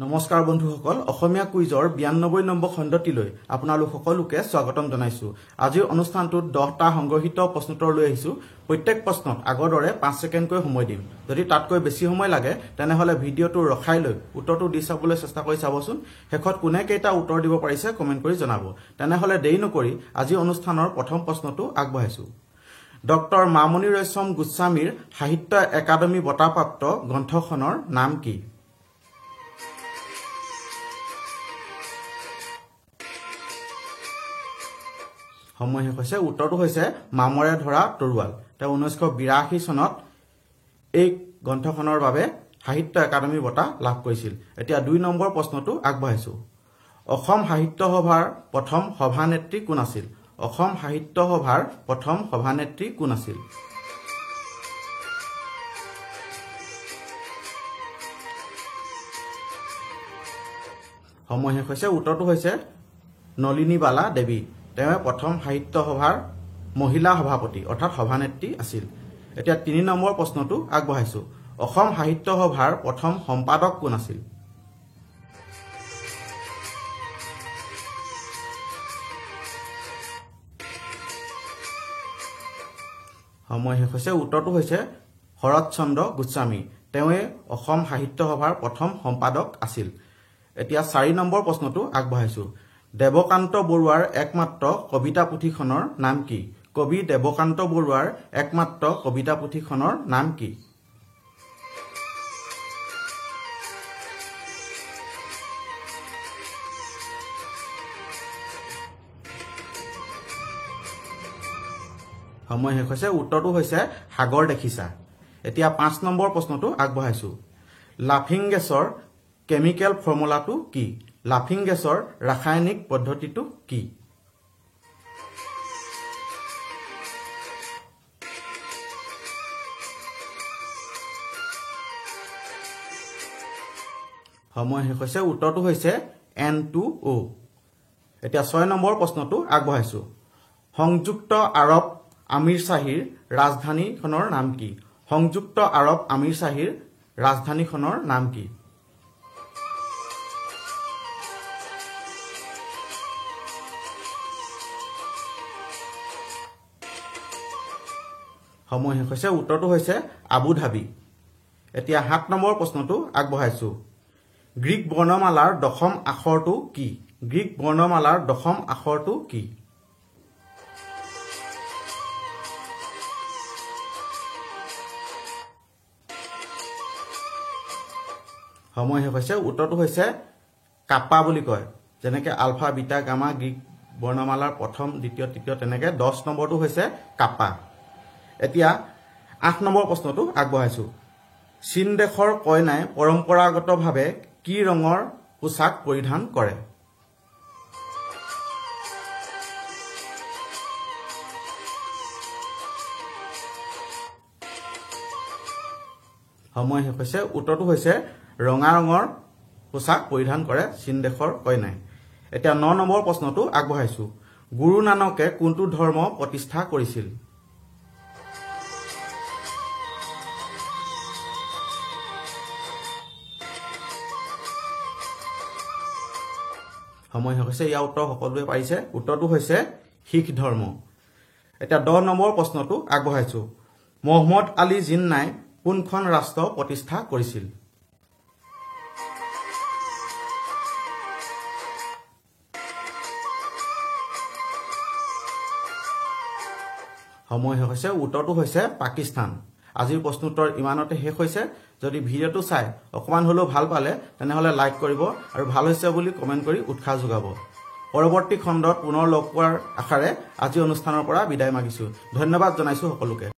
নমস্কাৰ বন্ধুসকল অসমীয়া কুইজৰ 92 নম্বৰ খণ্ডটিলৈ আপোনালোক সকলোকে স্বাগতম জনাইছো। আজিৰ অনুষ্ঠানটোত 10টা সংগ্ৰহিত প্ৰশ্নোত্তৰ লৈ আহিছো। প্ৰত্যেক প্ৰশ্নত আগৰ দৰে 5 ছেকেণ্ডকৈ সময় দিম। যদি তাতকৈ বেছি সময় লাগে তেনেহলে ভিডিঅটো ৰখাই লৈ উত্তৰটো দি চাবলৈ চেষ্টা কৰি চাবচোন। শেষত কোনে কেইটা উত্তৰ দিব পাৰিছে কমেন্ট কৰি জনাব। তেনেহলে দেৰি নকৰি আজি অনুষ্ঠানৰ প্ৰথম প্ৰশ্নটো আগবঢ়াইছো। ডক্টৰ মামণি ৰয়ছম গোস্বামীৰ সাহিত্য একাডেমী বঁটাপ্ৰাপ্ত গ্ৰন্থখনৰ নাম কি? সময় শেষ হৈছে। উত্তৰটো হৈছে মামৰে ধৰা তৰোৱাল। তেওঁ 1982 চনত এই গ্ৰন্থখনৰ বাবে সাহিত্য একাডেমী বঁটা লাভ কৰিছিল। এতিয়া 2 নম্বৰ প্ৰশ্নটো আগবঢ়াইছো। অসম সাহিত্য সভাৰ প্ৰথম সভানেত্ৰী কোন আছিল? অসম সাহিত্য সভাৰ প্ৰথম সভানেত্ৰী কোন আছিল? সময় শেষ হৈছে। উত্তৰটো হৈছে নলিনীবালা দেৱী। তেওঁ প্ৰথম সাহিত্য সভাৰ মহিলা সভাপতি অৰ্থাৎ সভানেত্ৰী আছিল। এতিয়া 3 নম্বৰ প্ৰশ্নটো আগবঢ়াইছো। অসম সাহিত্য সভাৰ প্ৰথম সম্পাদক কোন আছিল? সময় শেষ হৈছে। উত্তৰটো হৈছে শৰৎচন্দ্ৰ গোস্বামী। তেওঁৱে অসম সাহিত্য সভাৰ প্ৰথম সম্পাদক আছিল। এতিয়া 4 নম্বৰ প্ৰশ্নটো আগবঢ়াইছো। দেৱকান্ত বৰুৱাৰ একমাত্ৰ কবিতা পুথিখনৰ নাম কি? কবি দেৱকান্ত বৰুৱাৰ একমাত্ৰ কবিতা পুথিখনৰ নাম কি? সময় শেষ হৈছে। উত্তৰটো হৈছে সাগৰ দেখিছা। এতিয়া 5 নম্বৰ প্ৰশ্নটো আগবঢ়াইছো। লাফিং গেছৰ কেমিকেল ফৰ্মুলাটো কি? লাফিং গেছৰ ৰাসায়নিক পদ্ধতিটো কি? সময় শেষ হৈছে। উত্তৰটো হৈছে N2O। এতিয়া 6 নম্বৰ প্ৰশ্নটো আগবঢ়াইছো। সংযুক্ত আৰব আমিৰশ্বাহীৰ ৰাজধানীখনৰ নাম কি? সংযুক্ত আৰব আমিৰশ্বাহীৰ ৰাজধানীখনৰ নাম কি? সময় শেষ হৈছে। উত্তৰটো হৈছে আবু ধাবি। এতিয়া 7 নম্বৰ প্ৰশ্নটো আগবঢ়াইছো। গ্ৰীক বৰ্ণমালাৰ দশম আখৰটো কি? গ্ৰীক বৰ্ণমালাৰ দশম আখৰটো কি? সময় শেষ হৈছে। উত্তৰটো হৈছে কাপা বুলি কয়। যেনেকৈ আলফা বিটা গামা গ্ৰীক বৰ্ণমালাৰ প্ৰথম দ্বিতীয় তৃতীয় তেনেকৈ 10 নম্বৰটো হৈছে কাপা। এতিয়া 8 নম্বৰ প্ৰশ্নটো আগবঢ়াইছো। চীন দেশৰ কইনাই পৰম্পৰাগতভাৱে কি ৰঙৰ পোছাক পৰিধান কৰে? সময় শেষ হৈছে। উত্তৰটো হৈছে ৰঙা ৰঙৰ পোছাক পৰিধান কৰে চীন দেশৰ কইনাই। এতিয়া 9 নম্বৰ প্ৰশ্নটো আগবঢ়াইছো। গুৰু নানকে কোনটো ধৰ্ম প্ৰতিষ্ঠা কৰিছিল? সময় শেষ হৈছে। ইয়াৰ উত্তৰ সকলোৱে পাৰিছে। উত্তৰটো হৈছে শিখ ধৰ্ম। এতিয়া 10 নম্বৰ প্ৰশ্নটো আগবঢ়াইছো। মহম্মদ আলী জিন্নাই কোনখন ৰাষ্ট্ৰ প্ৰতিষ্ঠা কৰিছিল? সময় শেষ হৈছে। উত্তৰটো হৈছে পাকিস্তান। আজিৰ প্ৰশ্নোত্তৰ ইমানতে শেষ হৈছে। যদি ভিডিঅ'টো চাই অকমান হলেও ভাল পালে তেনেহলে লাইক কৰিব আৰু ভাল হৈছে বুলি কমেন্ট কৰি উৎসাহ যোগাব। পৰৱৰ্তী খণ্ডত পুনৰ লগ পোৱাৰ আশাৰে আজি অনুষ্ঠানৰ পৰা বিদায় মাগিছো। ধন্যবাদ জনাইছো সকলোকে।